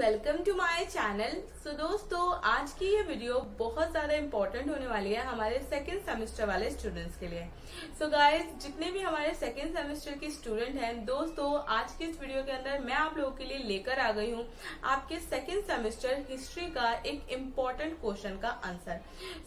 Welcome to my channel. So दोस्तों, आज की ये वीडियो बहुत ज़्यादा इम्पोर्टेंट होने वाली है हमारे सेकेंड सेमेस्टर वाले स्टूडेंट्स के लिए। सो गाइस, जितने भी हमारे सेकेंड सेमेस्टर के स्टूडेंट हैं, दोस्तों आज की इस वीडियो के अंदर मैं आप लोगों के लिए लेकर आ गई हूँ आपके सेकेंड सेमेस्टर हिस्ट्री का एक इम्पोर्टेंट क्वेश्चन का आंसर।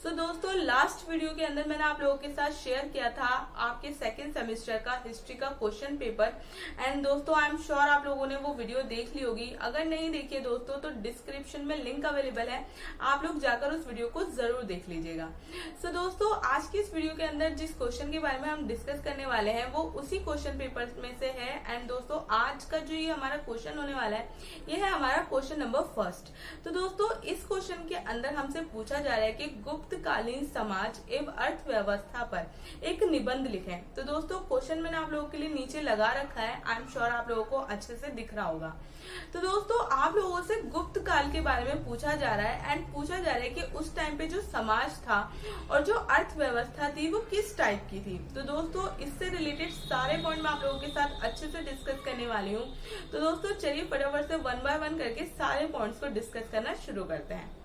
सो दोस्तों, लास्ट वीडियो के अंदर मैंने आप लोगों के साथ शेयर किया था आपके सेकेंड सेमेस्टर का हिस्ट्री का क्वेश्चन पेपर। एंड दोस्तों, आई एम श्योर आप लोगों ने वो वीडियो देख ली होगी। अगर नहीं देखिए दोस्तों तो डिस्क्रिप्शन में लिंक अवेलेबल है, आप लोग जाकर उस वीडियो को जरूर देख लीजिएगा। सो दोस्तों, आज की इस वीडियो के अंदर जिस क्वेश्चन के बारे में हम डिस्कस करने वाले हैं वो उसी क्वेश्चन पेपर में से है। एंड दोस्तों, आज का जो ये हमारा क्वेश्चन होने वाला है ये है हमारा क्वेश्चन नंबर फर्स्ट। तो दोस्तों, इस क्वेश्चन के अंदर हमसे पूछा जा रहा है कि गुप्तकालीन समाज एवं अर्थव्यवस्था पर एक निबंध लिखें। तो दोस्तों, क्वेश्चन मैंने आप लोगों के लिए नीचे लगा रखा है, आई एम श्योर आप लोगों को अच्छे से दिख रहा होगा। तो दोस्तों, आप लोगों से गुप्त काल के बारे में पूछा जा रहा है एंड पूछा जा रहा है कि उस टाइम पे जो समाज था और जो अर्थव्यवस्था थी वो किस टाइप की थी। तो दोस्तों, इससे रिलेटेड सारे पॉइंट मैं आप लोगों के साथ अच्छे से डिस्कस करने वाली हूँ। तो दोस्तों, चलिए फटाफट से वन बाय वन करके सारे पॉइंट्स को डिस्कस करना शुरू करते हैं।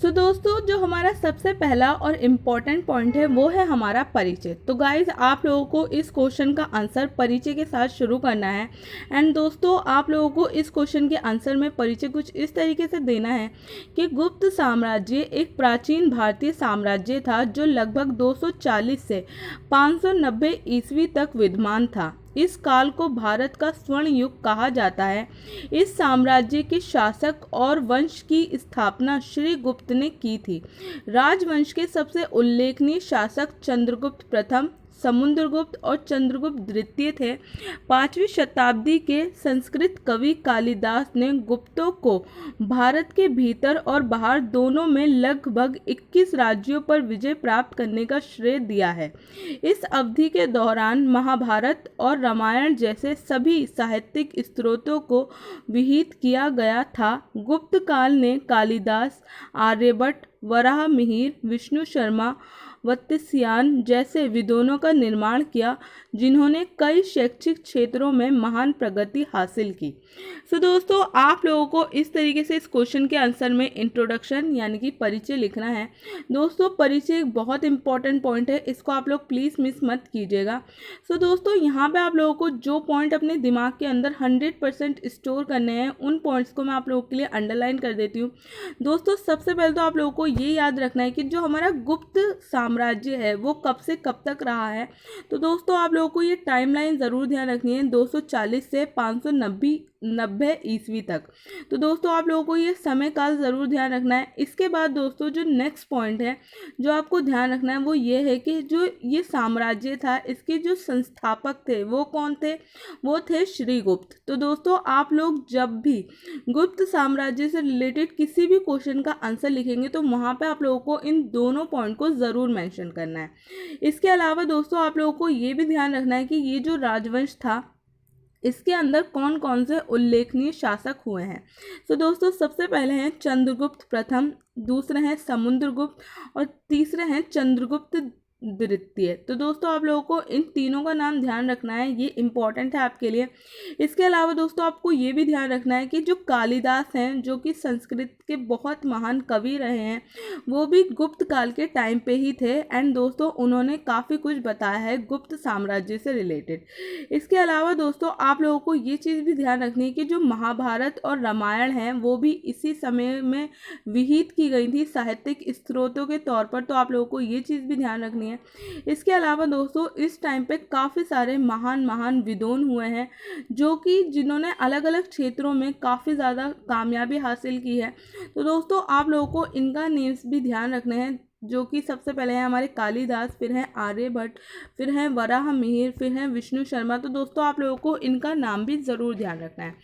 तो दोस्तों, जो हमारा सबसे पहला और इम्पॉर्टेंट पॉइंट है वो है हमारा परिचय। तो गाइज, आप लोगों को इस क्वेश्चन का आंसर परिचय के साथ शुरू करना है। एंड दोस्तों, आप लोगों को इस क्वेश्चन के आंसर में परिचय कुछ इस तरीके से देना है कि गुप्त साम्राज्य एक प्राचीन भारतीय साम्राज्य था जो लगभग 240 से 590 ईस्वी तक विद्यमान था। इस काल को भारत का स्वर्ण युग कहा जाता है। इस साम्राज्य के शासक और वंश की स्थापना श्री गुप्त ने की थी। राजवंश के सबसे उल्लेखनीय शासक चंद्रगुप्त प्रथम, समुद्रगुप्त और चंद्रगुप्त द्वितीय थे। 5वीं शताब्दी के संस्कृत कवि कालिदास ने गुप्तों को भारत के भीतर और बाहर दोनों में लगभग 21 राज्यों पर विजय प्राप्त करने का श्रेय दिया है। इस अवधि के दौरान महाभारत और रामायण जैसे सभी साहित्यिक स्रोतों को विहित किया गया था। गुप्त काल ने कालिदास, आर्यभट्ट, वराहमिहिर, विष्णु शर्मा, वत्स्यायन जैसे विद्वानों का निर्माण किया जिन्होंने कई शैक्षिक क्षेत्रों में महान प्रगति हासिल की। सो दोस्तों, आप लोगों को इस तरीके से इस क्वेश्चन के आंसर में इंट्रोडक्शन यानी कि परिचय लिखना है। दोस्तों, परिचय एक बहुत इंपॉर्टेंट पॉइंट है, इसको आप लोग प्लीज़ मिस मत कीजिएगा। सो दोस्तों, यहाँ पे आप लोगों को जो पॉइंट अपने दिमाग के अंदर 100% स्टोर करने हैं उन पॉइंट्स को मैं आप लोगों के लिए अंडरलाइन कर देती हूँ। दोस्तों, सबसे पहले तो आप लोगों को ये याद रखना है कि जो हमारा गुप्त साम्राज्य है वो कब से कब तक रहा है। तो दोस्तों, आप लोगों को ये टाइमलाइन ज़रूर ध्यान रखनी है, 240 से 590 ईस्वी तक। तो दोस्तों, आप लोगों को ये समय काल ज़रूर ध्यान रखना है। इसके बाद दोस्तों, जो नेक्स्ट पॉइंट है जो आपको ध्यान रखना है वो ये है कि जो ये साम्राज्य था इसके जो संस्थापक थे वो कौन थे, वो थे श्रीगुप्त। तो दोस्तों, आप लोग जब भी गुप्त साम्राज्य से रिलेटेड किसी भी क्वेश्चन का आंसर लिखेंगे तो वहाँ पे आप लोगों को इन दोनों पॉइंट को ज़रूर मेंशन करना है। इसके अलावा दोस्तों, आप लोगों को ये भी ध्यान रखना है कि ये जो राजवंश था इसके अंदर कौन कौन से उल्लेखनीय शासक हुए हैं। तो दोस्तों, सबसे पहले हैं चंद्रगुप्त प्रथम, दूसरे हैं समुद्रगुप्त और तीसरे हैं चंद्रगुप्त द्वितीय। तो दोस्तों, आप लोगों को इन तीनों का नाम ध्यान रखना है, ये इंपॉर्टेंट है आपके लिए। इसके अलावा दोस्तों, आपको ये भी ध्यान रखना है कि जो कालिदास हैं जो कि संस्कृत के बहुत महान कवि रहे हैं वो भी गुप्त काल के टाइम पे ही थे। एंड दोस्तों, उन्होंने काफ़ी कुछ बताया है गुप्त साम्राज्य से रिलेटेड। इसके अलावा दोस्तों, आप लोगों को ये चीज़ भी ध्यान रखनी है कि जो महाभारत और रामायण हैं वो भी इसी समय में विहित की गई थी साहित्यिक स्रोतों के तौर पर। तो आप लोगों को ये चीज़ भी ध्यान रखनी है। इसके अलावा दोस्तों, इस टाइम पे काफ़ी सारे महान विद्वान हुए हैं जो कि जिन्होंने अलग अलग क्षेत्रों में काफ़ी ज़्यादा कामयाबी हासिल की है। तो दोस्तों, आप लोगों को इनका नेम्स भी ध्यान रखने हैं जो कि सबसे पहले हैं हमारे कालिदास, फिर हैं आर्यभट्ट, फिर हैं वराहमिहिर, फिर हैं विष्णु शर्मा। तो दोस्तों, आप लोगों को इनका नाम भी ज़रूर ध्यान रखना है।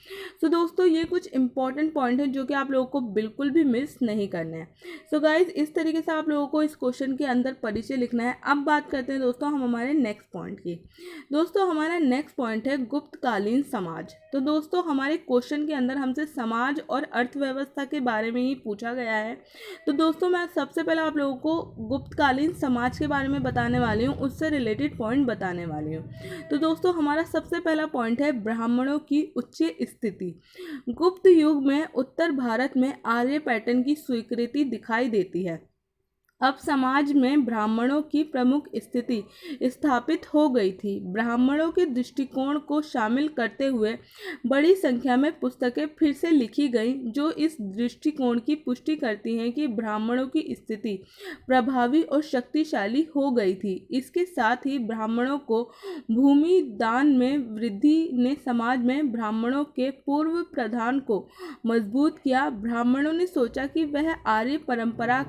तो दोस्तों, ये कुछ इंपॉर्टेंट पॉइंट है जो कि आप लोगों को बिल्कुल भी मिस नहीं करना है। सो गाइज, इस तरीके से आप लोगों को इस क्वेश्चन के अंदर परिचय लिखना है। अब बात करते हैं दोस्तों हम हमारे नेक्स्ट पॉइंट की। दोस्तों, हमारा नेक्स्ट पॉइंट है गुप्तकालीन समाज। तो दोस्तों, हमारे क्वेश्चन के अंदर हमसे समाज और अर्थव्यवस्था के बारे में ही पूछा गया है। तो दोस्तों, मैं सबसे पहले आप लोगों को को गुप्तकालीन समाज के बारे में बताने वाली हूँ, उससे रिलेटेड पॉइंट बताने वाली हूँ। तो दोस्तों हमारा सबसे पहला पॉइंट है ब्राह्मणों की उच्च स्थिति। गुप्त युग में उत्तर भारत में आर्य पैटर्न की स्वीकृति दिखाई देती है। अब समाज में ब्राह्मणों की प्रमुख स्थिति स्थापित हो गई थी। ब्राह्मणों के दृष्टिकोण को शामिल करते हुए बड़ी संख्या में पुस्तकें फिर से लिखी गईं जो इस दृष्टिकोण की पुष्टि करती हैं कि ब्राह्मणों की स्थिति प्रभावी और शक्तिशाली हो गई थी। इसके साथ ही ब्राह्मणों को भूमि दान में वृद्धि ने समाज में ब्राह्मणों के पूर्व प्रधान को मजबूत किया। ब्राह्मणों ने सोचा कि वह आर्य परंपरा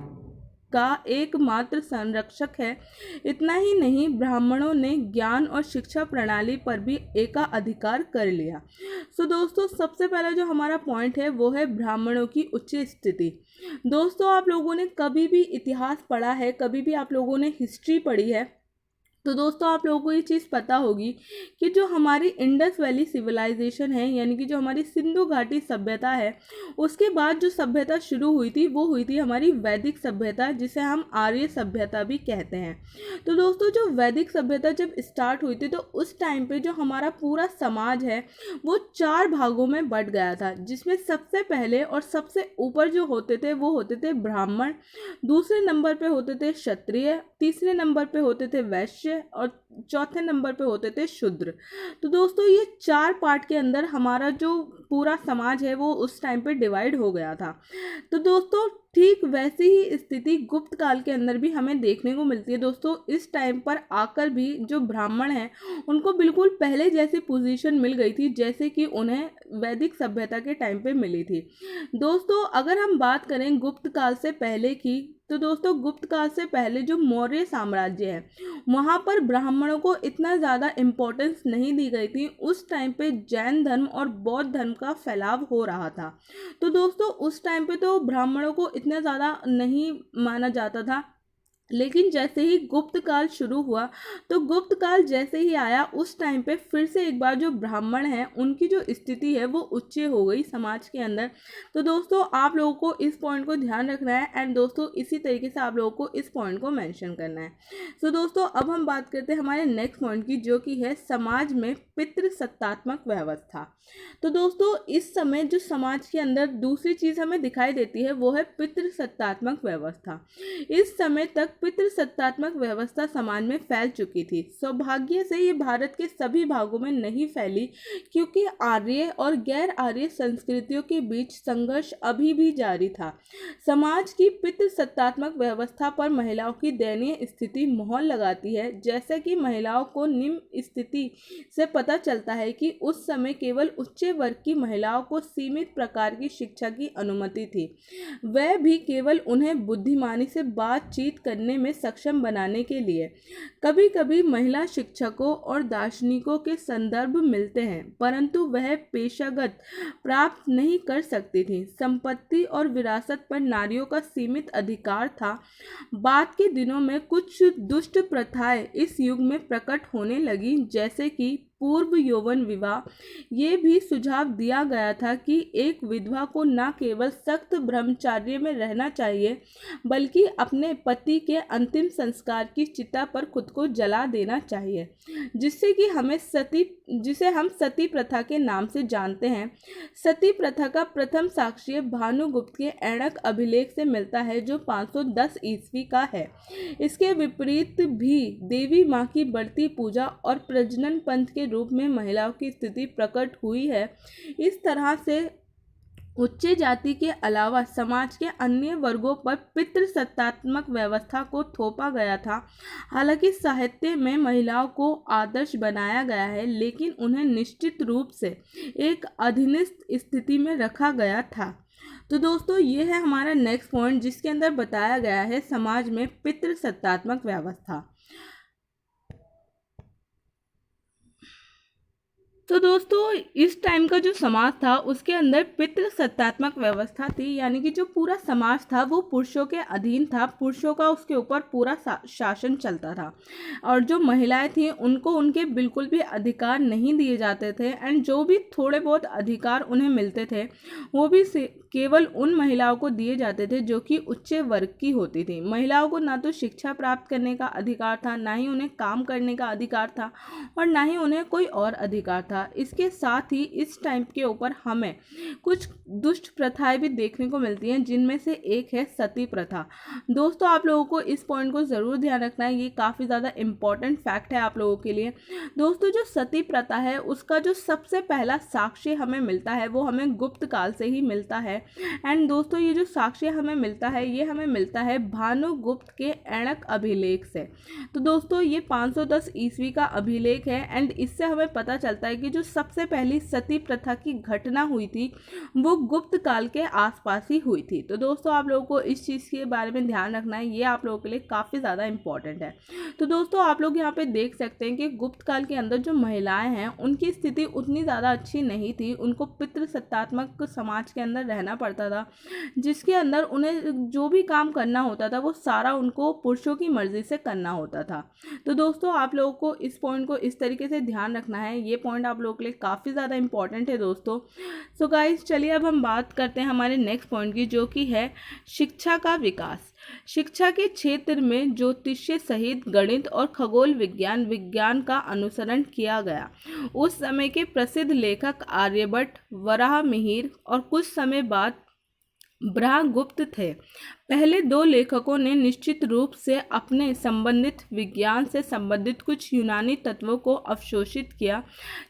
का एकमात्र संरक्षक है। इतना ही नहीं, ब्राह्मणों ने ज्ञान और शिक्षा प्रणाली पर भी एकाधिकार कर लिया। सो दोस्तों सबसे पहला जो हमारा पॉइंट है वो है ब्राह्मणों की उच्च स्थिति। दोस्तों आप लोगों ने कभी भी इतिहास पढ़ा है, कभी भी आप लोगों ने हिस्ट्री पढ़ी है, तो दोस्तों आप लोगों को ये चीज़ पता होगी कि जो हमारी इंडस वैली सिविलाइजेशन है, यानी कि जो हमारी सिंधु घाटी सभ्यता है, उसके बाद जो सभ्यता शुरू हुई थी वो हुई थी हमारी वैदिक सभ्यता, जिसे हम आर्य सभ्यता भी कहते हैं। तो दोस्तों जो वैदिक सभ्यता जब स्टार्ट हुई थी तो उस टाइम पे जो हमारा पूरा समाज है वो 4 भागों में बट गया था, जिसमें सबसे पहले और सबसे ऊपर जो होते थे वो होते थे ब्राह्मण, दूसरे नंबर पे होते थे क्षत्रिय, तीसरे नंबर पे होते थे वैश्य और चौथे नंबर पे होते थे शूद्र। तो दोस्तों ये 4 पार्ट के अंदर हमारा जो पूरा समाज है वो उस टाइम पे डिवाइड हो गया था। तो दोस्तों ठीक वैसी ही स्थिति गुप्त काल के अंदर भी हमें देखने को मिलती है। दोस्तों इस टाइम पर आकर भी जो ब्राह्मण हैं उनको बिल्कुल पहले जैसी पोजीशन मिल गई थी जैसे कि उन्हें वैदिक सभ्यता के टाइम पे मिली थी। दोस्तों अगर हम बात करें गुप्त काल से पहले की, तो दोस्तों गुप्त काल से पहले जो मौर्य साम्राज्य है वहाँ पर ब्राह्मणों को इतना ज़्यादा इम्पोर्टेंस नहीं दी गई थी। उस टाइम पे जैन धर्म और बौद्ध धर्म का फैलाव हो रहा था। तो दोस्तों उस टाइम पे तो ब्राह्मणों को इतना ज़्यादा नहीं माना जाता था, लेकिन जैसे ही गुप्त काल शुरू हुआ तो गुप्त काल जैसे ही आया उस टाइम पे फिर से एक बार जो ब्राह्मण हैं उनकी जो स्थिति है वो उच्च हो गई समाज के अंदर। तो दोस्तों आप लोगों को इस पॉइंट को ध्यान रखना है एंड दोस्तों इसी तरीके से आप लोगों को इस पॉइंट को मेंशन करना है। सो दोस्तों अब हम बात करते हैं हमारे नेक्स्ट पॉइंट की, जो कि है समाज में पितृसत्तात्मक व्यवस्था। तो दोस्तों इस समय जो समाज के अंदर दूसरी चीज़ हमें दिखाई देती है वो है पितृसत्तात्मक व्यवस्था। इस समय तक पितृसत्तात्मक व्यवस्था समाज में फैल चुकी थी। सौभाग्य से ये भारत के सभी भागों में नहीं फैली, क्योंकि आर्य और गैर आर्य संस्कृतियों के बीच संघर्ष अभी भी जारी था। समाज की पितृसत्तात्मक व्यवस्था पर महिलाओं की दयनीय स्थिति मोहर लगाती है। जैसे कि महिलाओं को निम्न स्थिति से पता चलता है कि उस समय केवल उच्च वर्ग की महिलाओं को सीमित प्रकार की शिक्षा की अनुमति थी, वह भी केवल उन्हें बुद्धिमानी से बातचीत करने में सक्षम बनाने के लिए। कभी कभी महिला शिक्षकों और दार्शनिकों के संदर्भ मिलते हैं, परंतु वह पेशागत प्राप्त नहीं कर सकती थी। संपत्ति और विरासत पर नारियों का सीमित अधिकार था। बाद के दिनों में कुछ दुष्ट प्रथाएं इस युग में प्रकट होने लगी, जैसे कि पूर्व यौवन विवाह। ये भी सुझाव दिया गया था कि एक विधवा को न केवल सख्त ब्रह्मचर्य में रहना चाहिए बल्कि अपने पति के अंतिम संस्कार की चिता पर खुद को जला देना चाहिए, जिसे हम सती प्रथा के नाम से जानते हैं। सती प्रथा का प्रथम साक्ष्य भानुगुप्त के ऐणक अभिलेख से मिलता है, जो 510 ईस्वी का है। इसके विपरीत भी देवी माँ की बढ़ती पूजा और प्रजनन पंथ के रूप में महिलाओं की स्थिति प्रकट हुई है। इस तरह से उच्च जाति के अलावा समाज के अन्य वर्गों पर पितृसत्तात्मक व्यवस्था को थोपा गया था। हालांकि साहित्य में महिलाओं को आदर्श बनाया गया है, लेकिन उन्हें निश्चित रूप से एक अधीनस्थ स्थिति में रखा गया था। तो दोस्तों ये है हमारा नेक्स्ट पॉइंट, जिसके अंदर बताया गया है समाज में पितृसत्तात्मक व्यवस्था। तो दोस्तों इस टाइम का जो समाज था उसके अंदर पितृसत्तात्मक व्यवस्था थी, यानी कि जो पूरा समाज था वो पुरुषों के अधीन था, पुरुषों का उसके ऊपर पूरा शासन चलता था और जो महिलाएं थीं उनको उनके बिल्कुल भी अधिकार नहीं दिए जाते थे। एंड जो भी थोड़े बहुत अधिकार उन्हें मिलते थे वो भी केवल उन महिलाओं को दिए जाते थे जो कि उच्च वर्ग की होती थी। महिलाओं को ना तो शिक्षा प्राप्त करने का अधिकार था, ना ही उन्हें काम करने का अधिकार था और ना ही उन्हें कोई और अधिकार था। इसके साथ ही इस टाइम के ऊपर हमें कुछ दुष्ट प्रथाएं भी देखने को मिलती हैं, जिनमें से एक है सती प्रथा। दोस्तों आप लोगों को इस पॉइंट को ज़रूर ध्यान रखना है, ये काफ़ी ज़्यादा इम्पॉर्टेंट फैक्ट है आप लोगों के लिए। दोस्तों जो सती प्रथा है उसका जो सबसे पहला साक्ष्य हमें मिलता है वो हमें गुप्त काल से ही मिलता है। एंड दोस्तों ये जो साक्ष्य हमें मिलता है ये हमें मिलता है भानुगुप्त के ऐणक अभिलेख से। तो दोस्तों ये 510 ईस्वी का अभिलेख है एंड इससे हमें पता चलता है कि जो सबसे पहली सती प्रथा की घटना हुई थी वो गुप्त काल के आसपास ही हुई थी। तो दोस्तों आप लोगों को इस चीज़ के बारे में ध्यान रखना है, ये आप लोगों के लिए काफ़ी ज़्यादा इंपॉर्टेंट है। तो दोस्तों आप लोग यहाँ पे देख सकते हैं कि गुप्त काल के अंदर जो महिलाएं हैं उनकी स्थिति उतनी ज़्यादा अच्छी नहीं थी, उनको पितृसत्तात्मक समाज के अंदर रहना पड़ता था, जिसके अंदर उन्हें जो भी काम करना होता था वो सारा उनको पुरुषों की मर्जी से करना होता था। तो दोस्तों आप लोगों को इस पॉइंट को इस तरीके से ध्यान रखना है, ये पॉइंट आप लोगों के लिए काफ़ी ज़्यादा इंपॉर्टेंट है दोस्तों। सो गाइस चलिए अब हम बात करते हैं हमारे नेक्स्ट पॉइंट की, जो कि है शिक्षा का विकास। शिक्षा के क्षेत्र में ज्योतिष सहित गणित और खगोल विज्ञान का अनुसरण किया गया। उस समय के प्रसिद्ध लेखक आर्यभट्ट, वराहमिहिर और कुछ समय बाद ब्रह्मगुप्त थे। पहले दो लेखकों ने निश्चित रूप से अपने संबंधित विज्ञान से संबंधित कुछ यूनानी तत्वों को अवशोषित किया।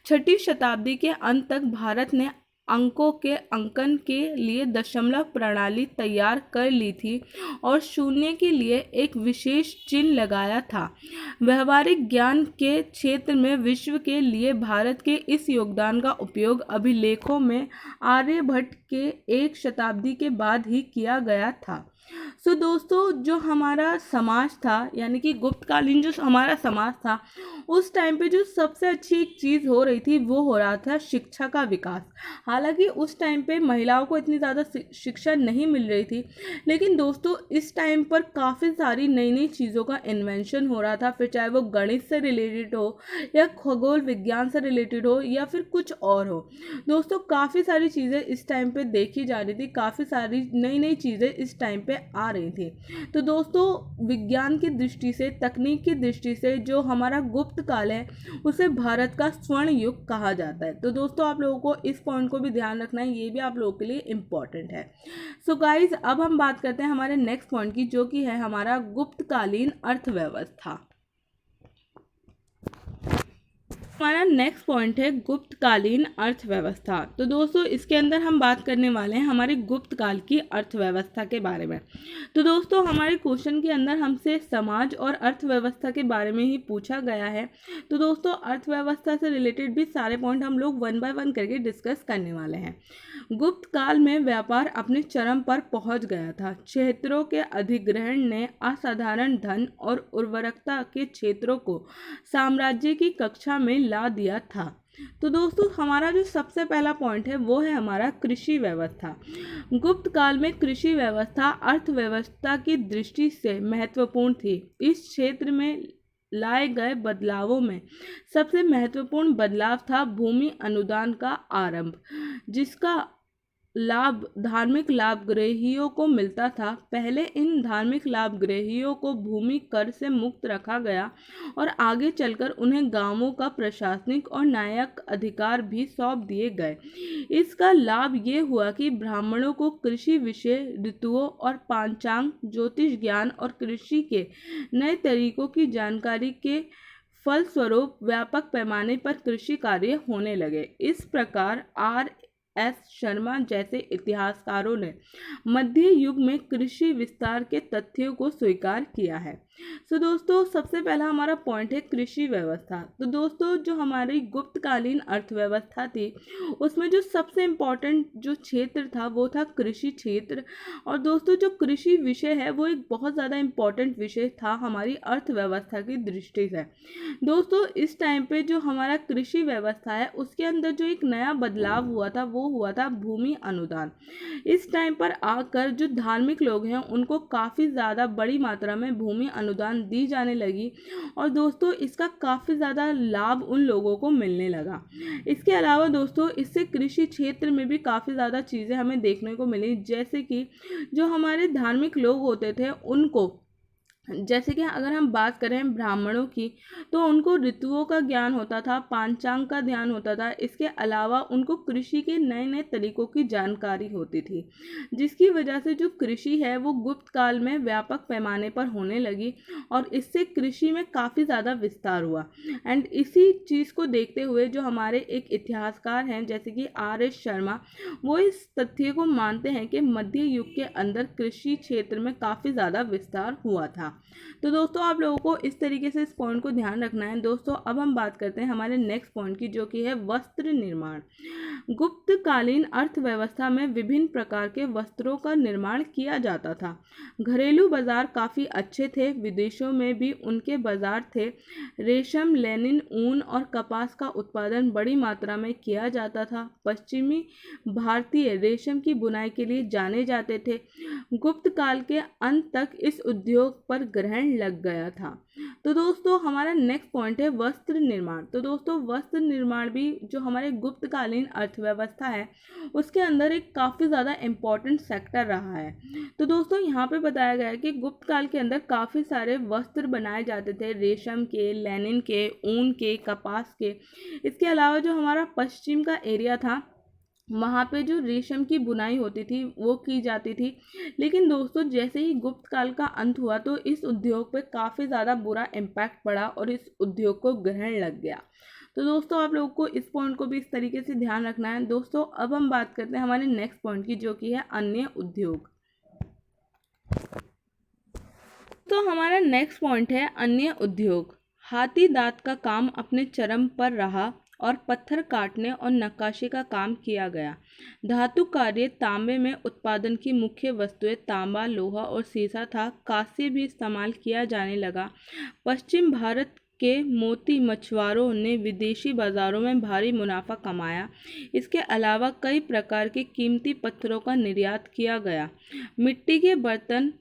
6वीं शताब्दी के अंत तक भारत ने अंकों के अंकन के लिए दशमलव प्रणाली तैयार कर ली थी और शून्य के लिए एक विशेष चिन्ह लगाया था। व्यवहारिक ज्ञान के क्षेत्र में विश्व के लिए भारत के इस योगदान का उपयोग अभिलेखों में आर्यभट्ट के एक शताब्दी के बाद ही किया गया था। सो दोस्तों जो हमारा समाज था, यानी कि गुप्तकालीन जो हमारा समाज था, उस टाइम पे जो सबसे अच्छी एक चीज़ हो रही थी वो हो रहा था शिक्षा का विकास। हालांकि उस टाइम पे महिलाओं को इतनी ज़्यादा शिक्षा नहीं मिल रही थी, लेकिन दोस्तों इस टाइम पर काफ़ी सारी नई नई चीज़ों का इन्वेंशन हो रहा था, फिर चाहे वो गणित से रिलेटेड हो या खगोल विज्ञान से रिलेटेड हो या फिर कुछ और हो। दोस्तों काफ़ी सारी चीज़ें इस टाइम पे देखी जा रही थी, काफ़ी सारी नई नई चीज़ें इस टाइम पे आ रही थी। तो दोस्तों विज्ञान की दृष्टि से, तकनीक की दृष्टि से जो हमारा गुप्त काल है उसे भारत का स्वर्ण युग कहा जाता है। तो दोस्तों आप लोगों को इस पॉइंट को भी ध्यान रखना है, ये भी आप लोगों के लिए इम्पॉर्टेंट है। सो गाइज अब हम बात करते हैं हमारे नेक्स्ट पॉइंट की, जो कि है हमारा गुप्तकालीन अर्थव्यवस्था। हमारा नेक्स्ट पॉइंट है गुप्तकालीन अर्थव्यवस्था। तो दोस्तों इसके अंदर हम बात करने वाले हैं हमारे गुप्त काल की अर्थव्यवस्था के बारे में। तो दोस्तों हमारे क्वेश्चन के अंदर हमसे समाज और अर्थव्यवस्था के बारे में ही पूछा गया है। तो दोस्तों अर्थव्यवस्था से रिलेटेड भी सारे पॉइंट हम लोग 1 बाय 1 करके डिस्कस करने वाले हैं। गुप्त काल में व्यापार अपने चरम पर पहुंच गया था। क्षेत्रों के अधिग्रहण ने असाधारण धन और उर्वरकता के क्षेत्रों को साम्राज्य की कक्षा में ला दिया था। तो दोस्तों हमारा जो सबसे पहला पॉइंट है वो है हमारा कृषि व्यवस्था। गुप्त काल में कृषि व्यवस्था अर्थव्यवस्था की दृष्टि से महत्वपूर्ण थी। इस क्षेत्र में लाए गए बदलावों में सबसे महत्वपूर्ण बदलाव था भूमि अनुदान का आरंभ, जिसका लाभ धार्मिक लाभग्राहियों को मिलता था। पहले इन धार्मिक लाभग्राहियों को भूमि कर से मुक्त रखा गया और आगे चलकर उन्हें गांवों का प्रशासनिक और न्यायिक अधिकार भी सौंप दिए गए। इसका लाभ ये हुआ कि ब्राह्मणों को कृषि विषय, ऋतुओं और पांचांग, ज्योतिष ज्ञान और कृषि के नए तरीकों की जानकारी के फलस्वरूप व्यापक पैमाने पर कृषि कार्य होने लगे। इस प्रकार एस शर्मा जैसे इतिहासकारों ने मध्य युग में कृषि विस्तार के तथ्यों को स्वीकार किया है। तो दोस्तों सबसे पहला हमारा पॉइंट है कृषि व्यवस्था। तो दोस्तों जो हमारी गुप्तकालीन अर्थव्यवस्था थी उसमें जो सबसे इम्पोर्टेंट जो क्षेत्र था वो था कृषि क्षेत्र। और दोस्तों जो कृषि विषय है वो एक बहुत ज़्यादा इम्पोर्टेंट विषय था हमारी अर्थव्यवस्था की दृष्टि से। दोस्तों इस टाइम पे जो हमारा कृषि व्यवस्था है उसके अंदर जो एक नया बदलाव हुआ था वो हुआ था भूमि अनुदान। इस टाइम पर आकर जो धार्मिक लोग हैं उनको काफ़ी ज़्यादा बड़ी मात्रा में भूमि अनुदान दी जाने लगी और दोस्तों इसका काफ़ी ज़्यादा लाभ उन लोगों को मिलने लगा। इसके अलावा दोस्तों इससे कृषि क्षेत्र में भी काफ़ी ज़्यादा चीज़ें हमें देखने को मिली, जैसे कि जो हमारे धार्मिक लोग होते थे उनको, जैसे कि अगर हम बात करें ब्राह्मणों की तो उनको ऋतुओं का ज्ञान होता था, पांचांग का ध्यान होता था। इसके अलावा उनको कृषि के नए नए तरीकों की जानकारी होती थी, जिसकी वजह से जो कृषि है वो गुप्त काल में व्यापक पैमाने पर होने लगी और इससे कृषि में काफ़ी ज़्यादा विस्तार हुआ। एंड इसी चीज़ को देखते हुए जो हमारे एक इतिहासकार हैं जैसे कि R.S. शर्मा, वो इस तथ्य को मानते हैं कि मध्य युग के अंदर कृषि क्षेत्र में काफ़ी ज़्यादा विस्तार हुआ था। तो दोस्तों आप लोगों को इस तरीके से इस पॉइंट को ध्यान रखना है। दोस्तों अब हम बात करते हैं हमारे नेक्स्ट पॉइंट की, जो कि है वस्त्र निर्माण। गुप्तकालीन अर्थव्यवस्था में विभिन्न प्रकार के वस्त्रों का निर्माण किया जाता था। घरेलू बाजार काफ़ी अच्छे थे, विदेशों में भी उनके बाजार थे। रेशम, लेनिन, ऊन और कपास का उत्पादन बड़ी मात्रा में किया जाता था। पश्चिमी भारतीय रेशम की बुनाई के लिए जाने जाते थे। गुप्त काल के अंत तक इस उद्योग पर ग्रहण लग गया था। तो दोस्तों हमारा नेक्स्ट पॉइंट है वस्त्र निर्माण। तो दोस्तों वस्त्र निर्माण भी जो हमारे गुप्तकालीन अर्थव्यवस्था है उसके अंदर एक काफ़ी ज़्यादा इम्पॉर्टेंट सेक्टर रहा है। तो दोस्तों यहाँ पे बताया गया है कि गुप्त काल के अंदर काफ़ी सारे वस्त्र बनाए जाते थे, रेशम के, लेनिन के, ऊन के, कपास के। इसके अलावा जो हमारा पश्चिम का एरिया था वहाँ पे जो रेशम की बुनाई होती थी वो की जाती थी। लेकिन दोस्तों जैसे ही गुप्त काल का अंत हुआ तो इस उद्योग पे काफ़ी ज़्यादा बुरा इम्पैक्ट पड़ा और इस उद्योग को ग्रहण लग गया। तो दोस्तों आप लोगों को इस पॉइंट को भी इस तरीके से ध्यान रखना है। दोस्तों अब हम बात करते हैं हमारे नेक्स्ट पॉइंट की, जो कि है अन्य उद्योग। तो हमारा नेक्स्ट पॉइंट है अन्य उद्योग। हाथी दांत का काम अपने चरम पर रहा और पत्थर काटने और नक्काशी का काम किया गया। धातु कार्य तांबे में उत्पादन की मुख्य वस्तुएं तांबा, लोहा और सीसा था। कांस्य भी इस्तेमाल किया जाने लगा। पश्चिम भारत के मोती मछुआरों ने विदेशी बाजारों में भारी मुनाफा कमाया। इसके अलावा कई प्रकार के कीमती पत्थरों का निर्यात किया गया। मिट्टी के बर्तन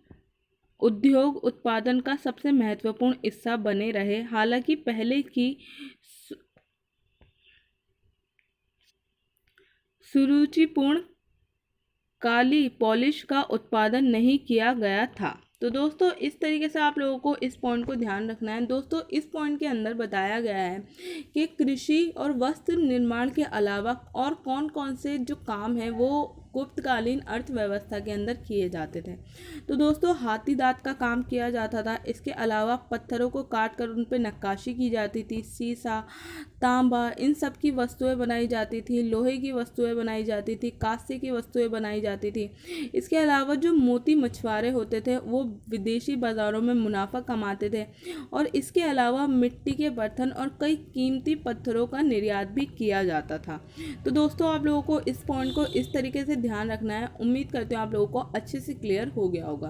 उद्योग उत्पादन का सबसे महत्वपूर्ण हिस्सा बने रहे। हालांकि पहले की सुरुचिपूर्ण काली पॉलिश का उत्पादन नहीं किया गया था। तो दोस्तों इस तरीके से आप लोगों को इस पॉइंट को ध्यान रखना है। दोस्तों इस पॉइंट के अंदर बताया गया है कि कृषि और वस्त्र निर्माण के अलावा और कौन कौन से जो काम है वो गुप्तकालीन अर्थव्यवस्था के अंदर किए जाते थे। तो दोस्तों हाथी दांत का काम किया जाता था। इसके अलावा पत्थरों को काट कर उन पर नक्काशी की जाती थी। सीसा, तांबा, इन सब की वस्तुएं बनाई जाती थी। लोहे की वस्तुएं बनाई जाती थी। कांस्य की वस्तुएं बनाई जाती थी। इसके अलावा जो मोती मछुआरे होते थे वो विदेशी बाज़ारों में मुनाफा कमाते थे और इसके अलावा मिट्टी के बर्तन और कई कीमती पत्थरों का निर्यात भी किया जाता था। तो दोस्तों आप लोगों को इस पॉइंट को इस तरीके से ध्यान रखना है। उम्मीद करते हो आप लोगों को अच्छे से क्लियर हो गया होगा।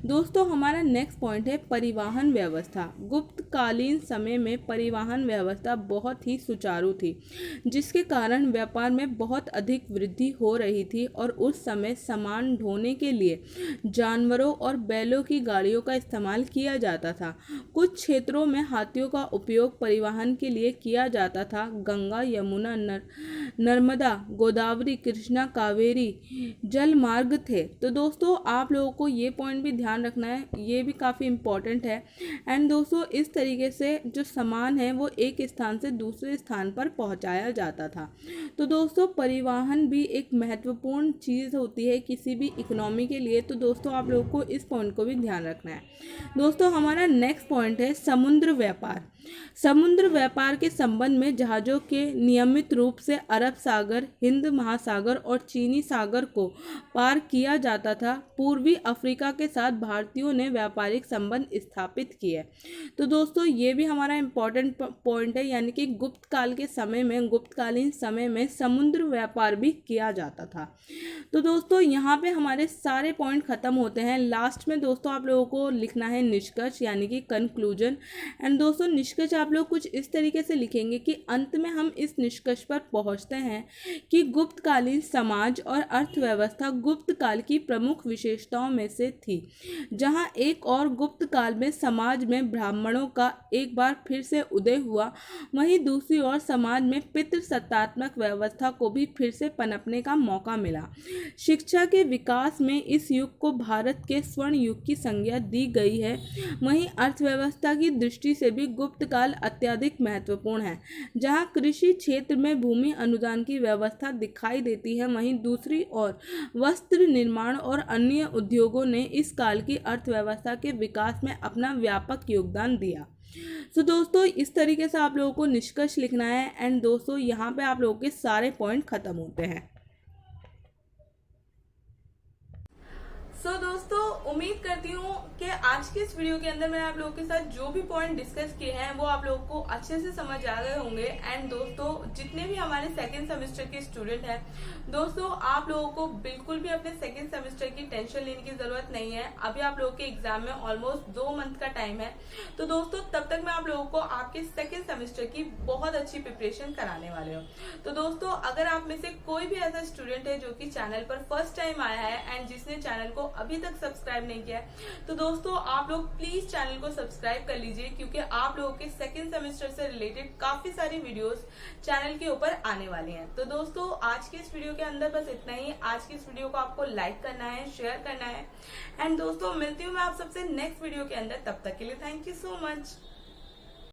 दोस्तों हमारा नेक्स्ट पॉइंट है परिवहन व्यवस्था। गुप्तकालीन समय में परिवहन व्यवस्था बहुत ही सुचारू थी, जिसके कारण व्यापार में बहुत अधिक वृद्धि हो रही थी और उस समय सामान ढोने के लिए जानवरों और बैलों की गाड़ियों का इस्तेमाल किया जाता था। कुछ क्षेत्रों में हाथियों का उपयोग परिवहन के लिए किया जाता था। गंगा, यमुना, नर्मदा, गोदावरी, कृष्णा, कावेरी जल मार्ग थे। तो दोस्तों आप लोगों को ये पॉइंट भी ध्यान रखना है, ये भी काफ़ी इम्पोर्टेंट है। एंड दोस्तों इस तरीके से जो सामान है वो एक स्थान से दूसरे स्थान पर पहुंचाया जाता था। तो दोस्तों परिवहन भी एक महत्वपूर्ण चीज़ होती है किसी भी इकोनॉमी के लिए। तो दोस्तों आप लोगों को इस पॉइंट को भी ध्यान रखना है। दोस्तों हमारा नेक्स्ट पॉइंट है समुद्र व्यापार। समुद्र व्यापार के संबंध में जहाज़ों के नियमित रूप से अरब सागर, हिंद महासागर और चीनी सागर को पार किया जाता था। पूर्वी अफ्रीका के साथ भारतीयों ने व्यापारिक संबंध स्थापित किए। तो दोस्तों ये भी हमारा इम्पोर्टेंट पॉइंट है, यानी कि गुप्त काल के समय में, गुप्तकालीन समय में समुद्र व्यापार भी किया जाता था। तो दोस्तों यहाँ पे हमारे सारे पॉइंट खत्म होते हैं। लास्ट में दोस्तों आप लोगों को लिखना है निष्कर्ष, यानी कि कंक्लूजन। एंड दोस्तों निष्कर्ष आप लोग कुछ इस तरीके से लिखेंगे कि अंत में हम इस निष्कर्ष पर पहुंचते हैं कि गुप्तकालीन समाज और अर्थव्यवस्था गुप्त काल की प्रमुख विशेषताओं में से थी। जहां एक और गुप्त काल में समाज में ब्राह्मणों का एक बार फिर से उदय हुआ, वहीं दूसरी ओर समाज में पितृसत्तात्मक व्यवस्था को भी फिर से पनपने का मौका मिला। शिक्षा के विकास में इस युग को भारत के स्वर्ण युग की संज्ञा दी गई है। वहीं अर्थव्यवस्था की दृष्टि से भी गुप्त काल अत्यधिक महत्वपूर्ण है। जहां कृषि क्षेत्र में भूमि अनुदान की व्यवस्था दिखाई देती है, वहीं दूसरी ओर वस्त्र निर्माण और अन्य उद्योगों ने इस काल की अर्थव्यवस्था के विकास में अपना व्यापक योगदान दिया। तो दोस्तों इस तरीके से आप लोगों को निष्कर्ष लिखना है। एंड दोस्तों यहाँ पे आप लोगों के सारे पॉइंट खत्म होते हैं। सो दोस्तों उम्मीद करती हूँ कि आज के इस वीडियो के अंदर मैंने आप लोगों के साथ जो भी पॉइंट डिस्कस किए हैं वो आप लोगों को अच्छे से समझ आ गए होंगे। एंड दोस्तों जितने भी हमारे सेकेंड सेमेस्टर के स्टूडेंट हैं, दोस्तों आप लोगों को बिल्कुल भी अपने सेकेंड सेमेस्टर की टेंशन लेने की जरूरत नहीं है। अभी आप लोगों के एग्जाम में ऑलमोस्ट 2 मंथ का टाइम है। तो दोस्तों तब तक मैं आप लोगों को आपके सेकेंड सेमेस्टर की बहुत अच्छी प्रिपरेशन कराने वाले हूँ। तो दोस्तों अगर आप में से कोई भी ऐसा स्टूडेंट है जो कि चैनल पर फर्स्ट टाइम आया है एंड जिसने चैनल को अभी तक सब्सक्राइब नहीं किया है, तो दोस्तों आप लोग प्लीज चैनल को सब्सक्राइब कर लीजिए, क्योंकि आप लोगों के सेकंड सेमेस्टर से रिलेटेड काफी सारी वीडियोस चैनल के ऊपर आने वाली हैं। तो दोस्तों आज के इस वीडियो के अंदर बस इतना ही। आज की इस वीडियो को आपको लाइक करना है, शेयर करना है। एंड दोस्तों मिलती हूँ मैं आप सबसे नेक्स्ट वीडियो के अंदर। तब तक के लिए थैंक यू सो मच।